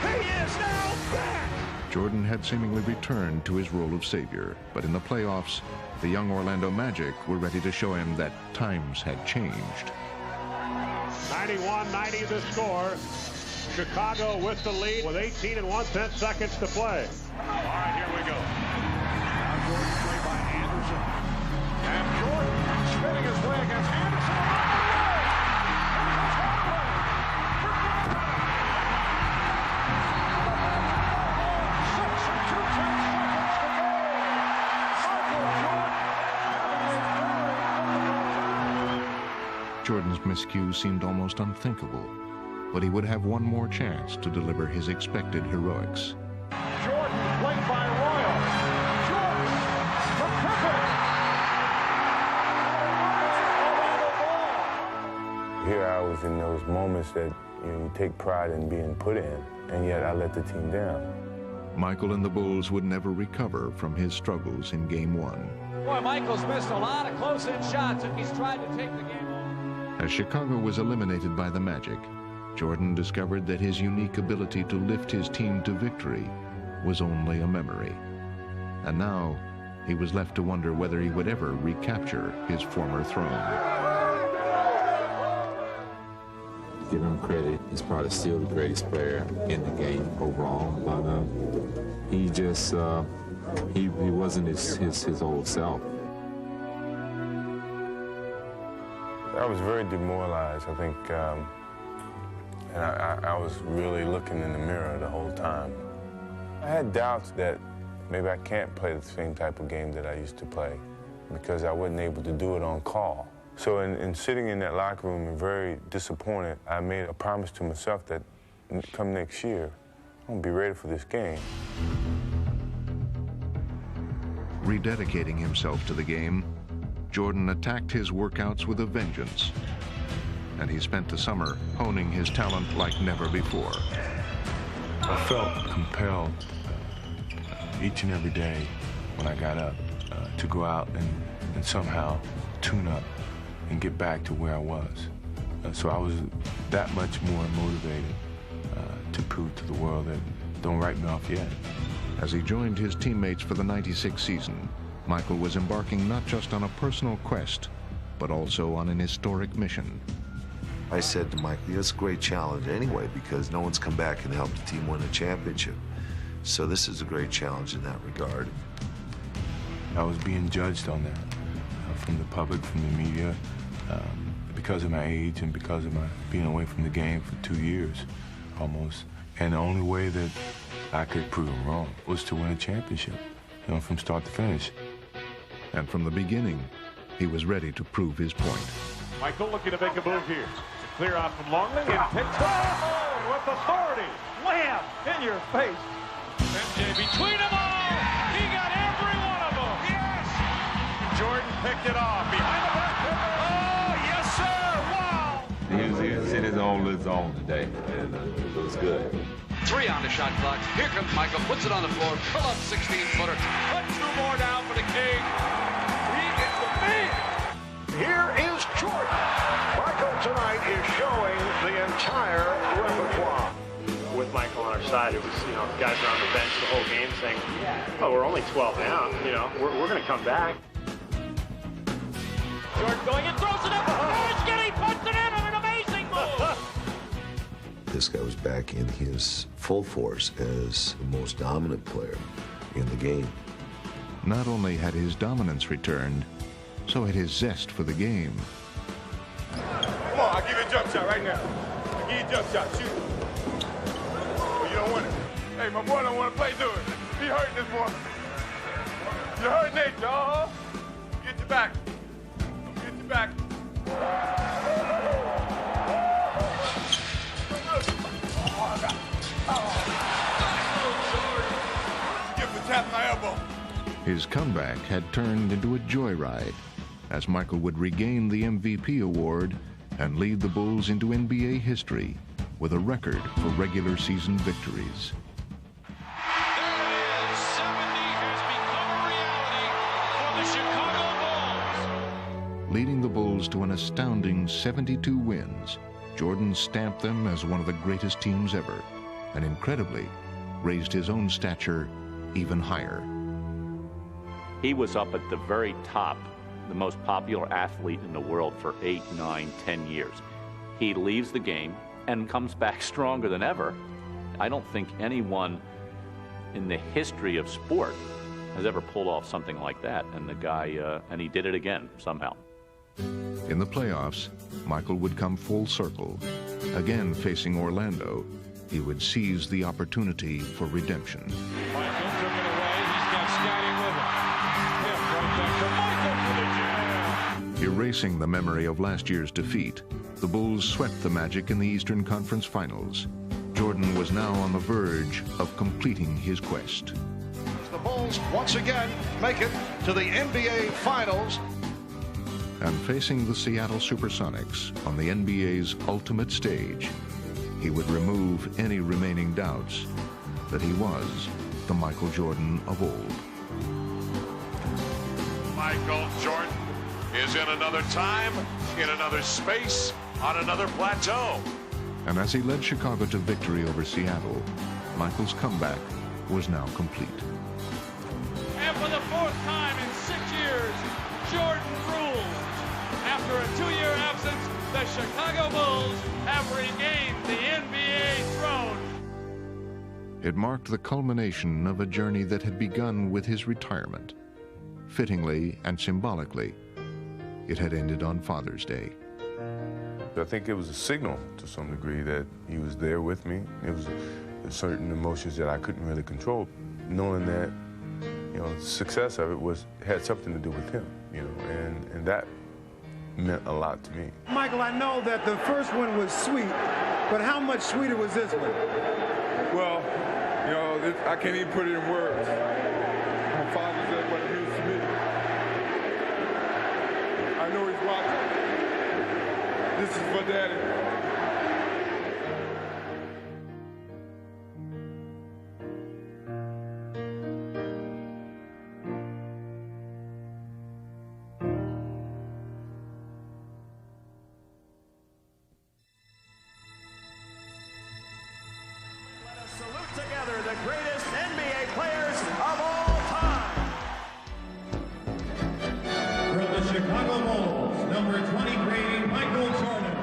[SPEAKER 6] He is now back!
[SPEAKER 4] Jordan had seemingly returned to his role of savior, but in the playoffs, the young Orlando Magic were ready to show him that times had changed.
[SPEAKER 6] 91-90 the score. Chicago with the lead with 18 and 1/10 seconds to play. All right, here we go. Now Jordan played by Anderson. And Jordan spinning his way against Anderson.
[SPEAKER 4] Jordan's miscue seemed almost unthinkable, but he would have one more chance to deliver his expected heroics.
[SPEAKER 6] Jordan played by Royal. Jordan from Brooklyn.
[SPEAKER 1] Here I was in those moments that you take pride in being put in, and yet I let the team down.
[SPEAKER 4] Michael and the Bulls would never recover from his struggles in Game 1.
[SPEAKER 23] Boy, Michael's missed a lot of close-in shots, and he's tried to take the game over.
[SPEAKER 4] As Chicago was eliminated by the Magic, Jordan discovered that his unique ability to lift his team to victory was only a memory. And now, he was left to wonder whether he would ever recapture his former throne.
[SPEAKER 17] Give him credit. He's probably still the greatest player in the game overall, but he just he wasn't his old self.
[SPEAKER 1] I was very demoralized, I think, and I was really looking in the mirror the whole time. I had doubts that maybe I can't play the same type of game that I used to play because I wasn't able to do it on call. So in sitting in that locker room and very disappointed, I made a promise to myself that come next year, I'm gonna be ready for this game.
[SPEAKER 4] Rededicating himself to the game, Jordan attacked his workouts with a vengeance, and he spent the summer honing his talent like never before.
[SPEAKER 1] I felt compelled each and every day when I got up to go out and somehow tune up and get back to where I was. So I was that much more motivated to prove to the world that don't write me off yet.
[SPEAKER 4] As he joined his teammates for the '96 season, Michael was embarking not just on a personal quest, but also on an historic mission.
[SPEAKER 8] I said to Michael, it's a great challenge anyway because no one's come back and helped the team win a championship. So this is a great challenge in that regard.
[SPEAKER 1] I was being judged on that from the public, from the media, because of my age and because of my being away from the game for 2 years almost. And the only way that I could prove them wrong was to win a championship, from start to finish.
[SPEAKER 4] And from the beginning, he was ready to prove his point.
[SPEAKER 6] Michael looking to make a move here. Clear out from Longley and picks up with authority. Wham! In your face. MJ between them all. He got every one of them. Yes! Jordan picked it off behind the back. Oh, yes, sir. Wow!
[SPEAKER 17] He was in his own little zone today, and it was good.
[SPEAKER 2] 3 on the shot clock. Here comes Michael. Puts it on the floor. Pull up 16-footer.
[SPEAKER 6] Put 2 more down for the King. He is the man. Here is Jordan. Michael tonight is showing the entire repertoire.
[SPEAKER 5] With Michael on our side, it was, guys are on the bench the whole game saying, oh, we're only 12 down. We're going to come back.
[SPEAKER 23] Jordan going and throws it up. He puts it in on an amazing move.
[SPEAKER 8] This guy was back in his full force as the most dominant player in the game.
[SPEAKER 4] Not only had his dominance returned, so had his zest for the game.
[SPEAKER 10] Come on, I'll give you a jump shot right now. I'll give you a jump shot, shoot. Oh, you don't want it. Hey, my boy don't want to play, do it. He hurting this boy. You're hurting Nate, dog. Get your back. Get your back. Tap my elbow.
[SPEAKER 4] His comeback had turned into a joyride as Michael would regain the MVP award and lead the Bulls into NBA history with a record for regular season victories.
[SPEAKER 2] There it is. 70 has become a reality
[SPEAKER 4] leading the Bulls to an astounding 72 wins, Jordan stamped them as one of the greatest teams ever, and incredibly, raised his own stature even higher.
[SPEAKER 25] He was up at the very top, the most popular athlete in the world for 8, 9, 10 years. He leaves the game and comes back stronger than ever. I don't think anyone in the history of sport has ever pulled off something like that, and the guy, and he did it again somehow.
[SPEAKER 4] In the playoffs, Michael would come full circle. Again facing Orlando, he would seize the opportunity for redemption.
[SPEAKER 6] Michael took it away. He's got Scotty with him. Hip right back to Michael for the jam.
[SPEAKER 4] Erasing the memory of last year's defeat, the Bulls swept the Magic in the Eastern Conference Finals. Jordan was now on the verge of completing his quest.
[SPEAKER 9] The Bulls once again make it to the NBA Finals.
[SPEAKER 4] And facing the Seattle Supersonics on the NBA's ultimate stage, he would remove any remaining doubts that he was the Michael Jordan of old.
[SPEAKER 9] Michael Jordan is in another time, in another space, on another plateau.
[SPEAKER 4] And as he led Chicago to victory over Seattle, Michael's comeback was now complete.
[SPEAKER 6] And for the 4th time in 6 years, Jordan rules. After a 2-year absence, the Chicago Bulls have regained the NBA throne.
[SPEAKER 4] It marked the culmination of a journey that had begun with his retirement. Fittingly and symbolically, it had ended on Father's Day.
[SPEAKER 1] I think it was a signal to some degree that he was there with me. It was certain emotions that I couldn't really control, knowing that, you know, the success of it had something to do with him, you know, and that meant a lot to me.
[SPEAKER 11] Michael, I know that the first one was sweet, but how much sweeter was this one?
[SPEAKER 10] Well, you know, I can't even put it in words. My father said what it means to me. I know he's watching. This is for Daddy.
[SPEAKER 23] Together the greatest NBA players of all time.
[SPEAKER 12] For the Chicago Bulls, number 23, Michael Jordan.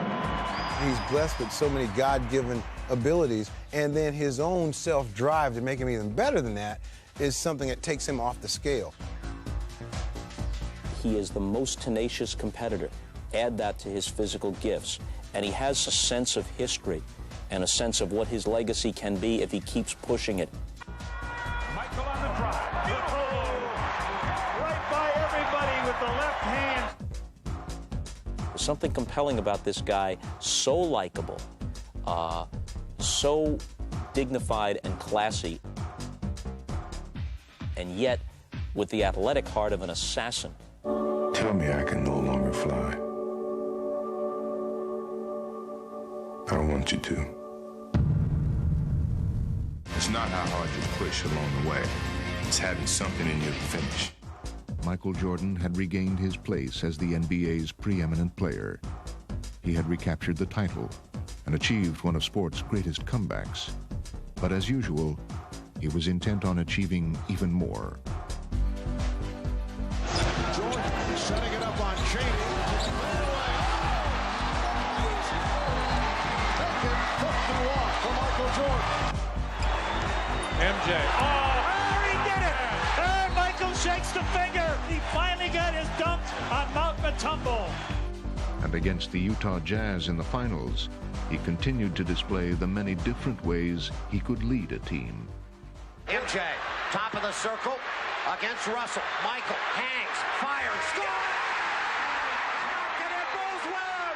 [SPEAKER 13] He's blessed with so many God-given abilities, and then his own self-drive to make him even better than that is something that takes him off the scale.
[SPEAKER 22] He is the most tenacious competitor. Add that to his physical gifts, and he has a sense of history and a sense of what his legacy can be if he keeps pushing it.
[SPEAKER 6] Michael on the drive. Beautiful. Right by everybody with the left hand.
[SPEAKER 22] There's something compelling about this guy, so likable, so dignified and classy, and yet with the athletic heart of an assassin.
[SPEAKER 1] Tell me I can no longer fly. I don't want you to. It's not how hard you push along the way. It's having something in you to finish.
[SPEAKER 4] Michael Jordan had regained his place as the NBA's preeminent player. He had recaptured the title and achieved one of sport's greatest comebacks. But as usual, he was intent on achieving even more.
[SPEAKER 9] Jordan setting it up on Cheney. Taken, hooked and walk for Michael Jordan.
[SPEAKER 6] MJ.
[SPEAKER 23] Oh, he did it! And Michael shakes the finger. He finally got his dunk on Mount Matumbo.
[SPEAKER 4] And against the Utah Jazz in the finals, he continued to display the many different ways he could lead a team.
[SPEAKER 26] MJ, top of the circle, against Russell. Michael hangs, fires, score! Knocked it in, Bulls win!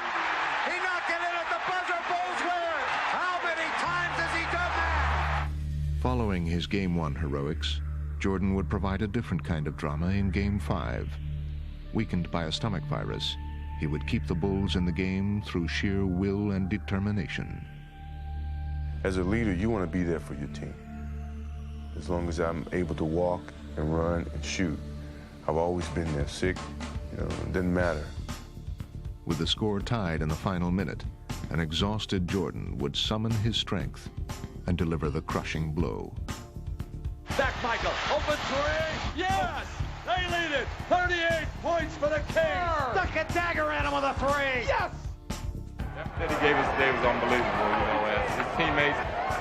[SPEAKER 26] He knocked it in at the buzzer, Bulls win! How many times has he done that?
[SPEAKER 4] Following his Game 1 heroics, Jordan would provide a different kind of drama in Game 5. Weakened by a stomach virus, he would keep the Bulls in the game through sheer will and determination.
[SPEAKER 1] As a leader, you want to be there for your team. As long as I'm able to walk and run and shoot, I've always been there. Sick, you know, it doesn't matter.
[SPEAKER 4] With the score tied in the final minute, an exhausted Jordan would summon his strength and deliver the crushing blow.
[SPEAKER 23] Back Michael, open three, yes! They lead it, 38 points for the Kings!
[SPEAKER 26] Stuck a dagger at him with a three!
[SPEAKER 23] Yes!
[SPEAKER 10] That he gave us today was unbelievable, you know, as his teammates,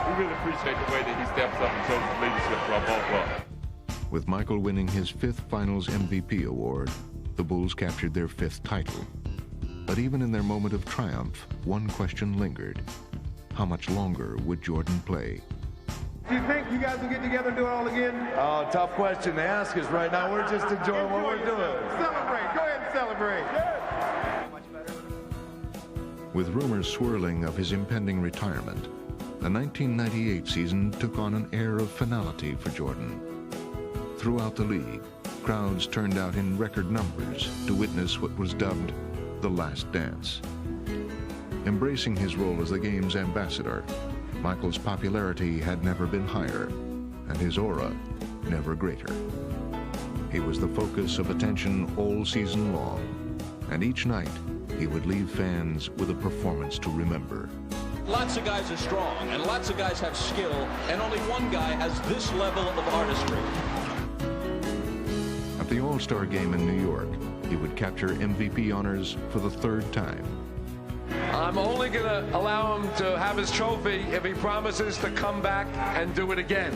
[SPEAKER 10] we really appreciate the way that he steps up and shows his leadership for our ball club.
[SPEAKER 4] With Michael winning his 5th Finals MVP award, the Bulls captured their 5th title. But even in their moment of triumph, one question lingered. How much longer would Jordan play?
[SPEAKER 11] Do you think you guys will get together and do it all again?
[SPEAKER 3] Oh, tough question to ask us right now. We're just enjoying what we're doing.
[SPEAKER 11] Celebrate. Go ahead and celebrate.
[SPEAKER 4] With rumors swirling of his impending retirement, the 1998 season took on an air of finality for Jordan. Throughout the league, crowds turned out in record numbers to witness what was dubbed the last dance. Embracing his role as the game's ambassador, Michael's popularity had never been higher, and his aura never greater. He was the focus of attention all season long, and each night he would leave fans with a performance to remember.
[SPEAKER 23] Lots of guys are strong, and lots of guys have skill, and only one guy has this level of artistry.
[SPEAKER 4] At the All-Star game in New York, he would capture MVP honors for the 3rd time.
[SPEAKER 3] I'm only going to allow him to have his trophy if he promises to come back and do it again.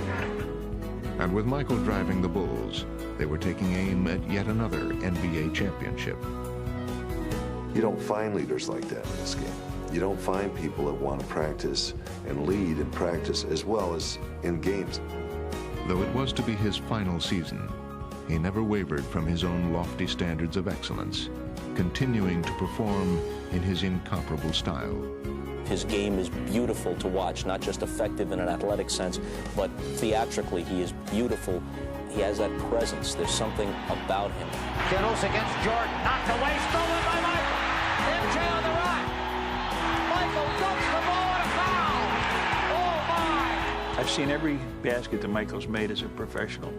[SPEAKER 4] And with Michael driving the Bulls, they were taking aim at yet another NBA championship.
[SPEAKER 8] You don't find leaders like that in this game. You don't find people that want to practice and lead in practice as well as in games.
[SPEAKER 4] Though it was to be his final season, he never wavered from his own lofty standards of excellence, continuing to perform in his incomparable style.
[SPEAKER 22] His game is beautiful to watch, not just effective in an athletic sense, but theatrically he is beautiful. He has that presence. There's something about him.
[SPEAKER 26] Kittles against Jordan, knocked away, stolen by Michael. MJ on the right. Michael dumps the ball and a foul. Oh my!
[SPEAKER 7] I've seen every basket that Michael's made as a professional.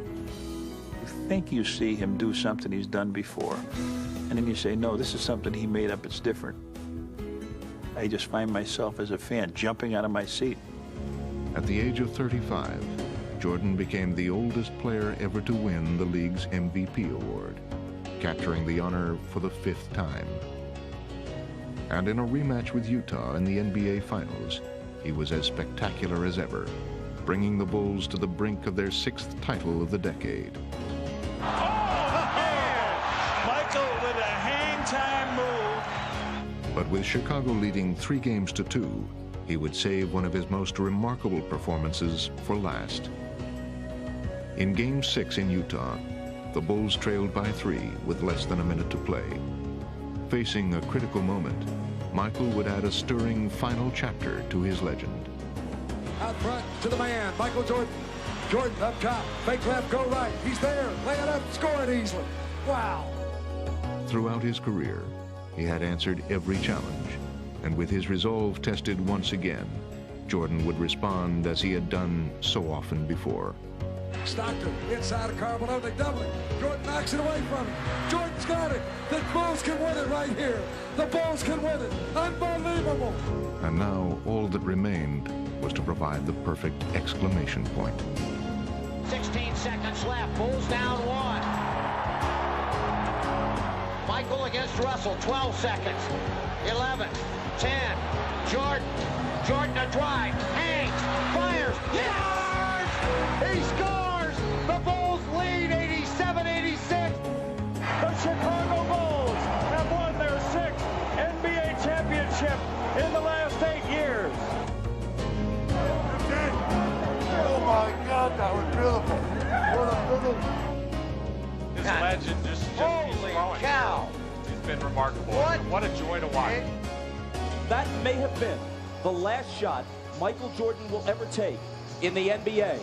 [SPEAKER 7] You think you see him do something he's done before, and then you say, no, this is something he made up, it's different. I just find myself as a fan jumping out of my seat.
[SPEAKER 4] At the age of 35, Jordan became the oldest player ever to win the league's MVP award, capturing the honor for the 5th time. And in a rematch with Utah in the NBA Finals, he was as spectacular as ever, bringing the Bulls to the brink of their 6th title of the decade.
[SPEAKER 23] Michael with a hang-time move.
[SPEAKER 4] But with Chicago leading 3 games to 2, he would save one of his most remarkable performances for last. In Game 6 in Utah, the Bulls trailed by 3 with less than a minute to play. Facing a critical moment, Michael would add a stirring final chapter to his legend.
[SPEAKER 3] Out front to the man, Michael Jordan. Jordan up top, fake left, go right. He's there, lay it up, score it easily. Wow.
[SPEAKER 4] Throughout his career, he had answered every challenge, and with his resolve tested once again, Jordan would respond as he had done so often before.
[SPEAKER 3] Stockton inside of Carbonell, they double it. Jordan knocks it away from him. Jordan's got it. The Bulls can win it right here. The Bulls can win it. Unbelievable.
[SPEAKER 4] And now all that remained was to provide the perfect exclamation point.
[SPEAKER 26] 16 seconds left. Bulls down 1. Michael against Russell. 12 seconds. 11. 10. Jordan. Jordan a drive. Hangs. Fires. Yes! He scores! The Bulls lead 87-86.
[SPEAKER 23] The Chicago Bulls have won their 6th NBA championship in the last 8 years.
[SPEAKER 3] Oh my God, that was beautiful. What a beautiful.
[SPEAKER 5] This legend just
[SPEAKER 26] Holy cow!
[SPEAKER 5] It's been remarkable. What a joy to watch.
[SPEAKER 23] That may have been the last shot Michael Jordan will ever take in the NBA.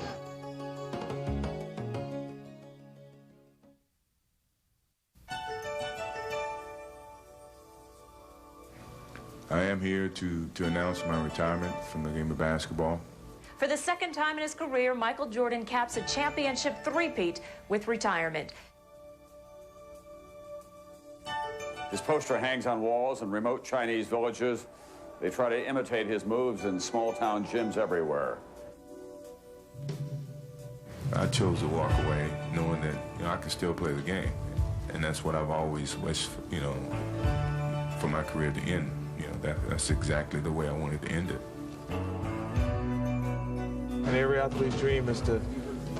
[SPEAKER 1] I am here to announce my retirement from the game of basketball.
[SPEAKER 15] For the 2nd time in his career, Michael Jordan caps a championship three-peat with retirement.
[SPEAKER 16] His poster hangs on walls in remote Chinese villages. They try to imitate his moves in small-town gyms everywhere.
[SPEAKER 1] I chose to walk away knowing that, I can still play the game. And that's what I've always wished, for my career to end. That's exactly the way I wanted to end it.
[SPEAKER 18] And every athlete's dream is to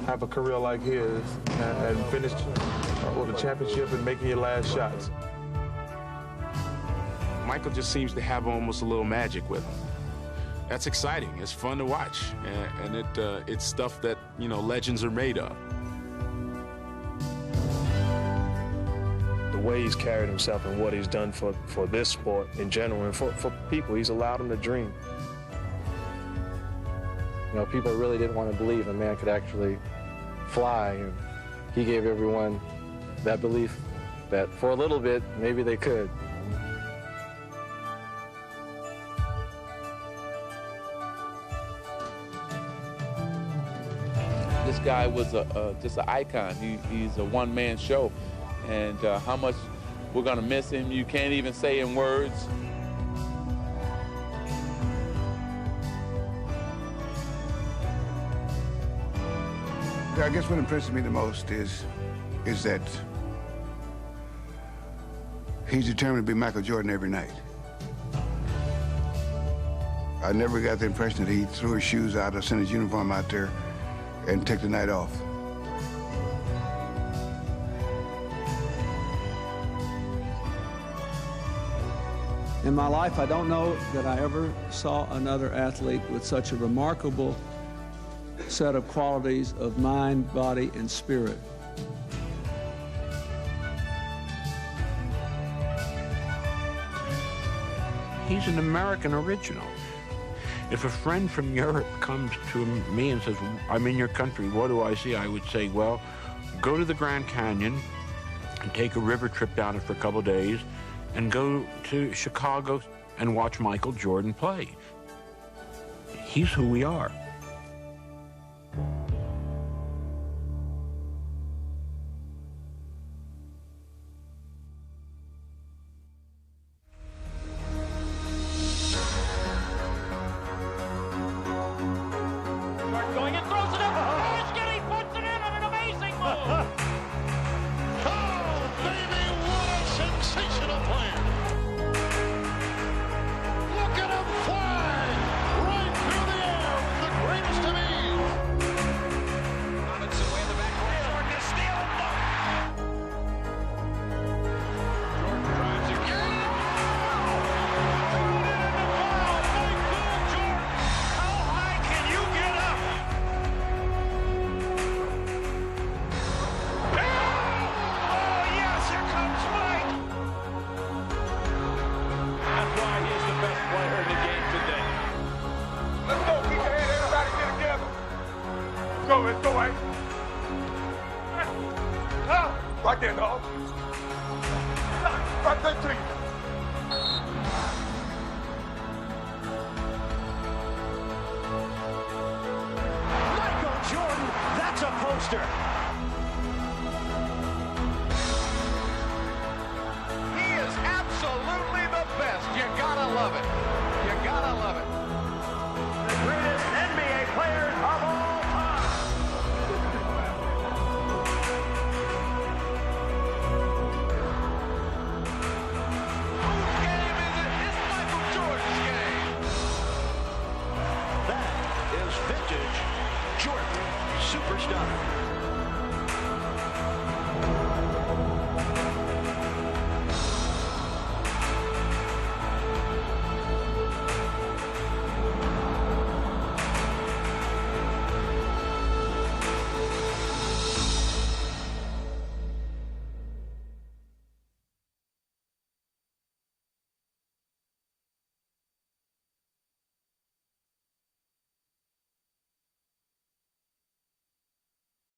[SPEAKER 18] have a career like his and finish with a championship and making your last shots.
[SPEAKER 19] Michael just seems to have almost a little magic with him. That's exciting. It's fun to watch, and it's stuff that, legends are made of.
[SPEAKER 18] The way he's carried himself and what he's done for this sport in general and for people, he's allowed them to dream.
[SPEAKER 20] People really didn't want to believe a man could actually fly, and he gave everyone that belief that for a little bit, maybe they could.
[SPEAKER 21] This guy was just an icon. He's a one-man show, and how much we're gonna miss him, you can't even say in words.
[SPEAKER 24] I guess what impresses me the most is that he's determined to be Michael Jordan every night. I never got the impression that he threw his shoes out or sent his uniform out there and took the night off.
[SPEAKER 27] In my life, I don't know that I ever saw another athlete with such a remarkable set of qualities of mind, body, and spirit.
[SPEAKER 28] He's an American original. If a friend from Europe comes to me and says, I'm in your country, what do I see? I would say, well, go to the Grand Canyon and take a river trip down it for a couple of days and go to Chicago and watch Michael Jordan play. He's who we are.
[SPEAKER 23] Going and throws it up. Oh, Skinny puts it in on an amazing move. Oh, baby, what a sensational play. Look at him fly right through the air with the greatest of ease. Robinson way in the back court. Jordan is steal. Jordan drives again. Thrown it in the foul. Michael Jordan. How high can you get up? Oh, yes, here comes Mike. That's why he's the best player in the game today.
[SPEAKER 10] Let's go, keep your head, everybody get together. Let's go, Mike. Right there, dog. Right there to you.
[SPEAKER 23] Michael Jordan, that's a poster.
[SPEAKER 2] He is absolutely the best. You gotta love it. You gotta love it.
[SPEAKER 23] The greatest NBA players of all time.
[SPEAKER 2] Whose game is it? It's Michael Jordan's game.
[SPEAKER 23] That is vintage Jordan Superstar.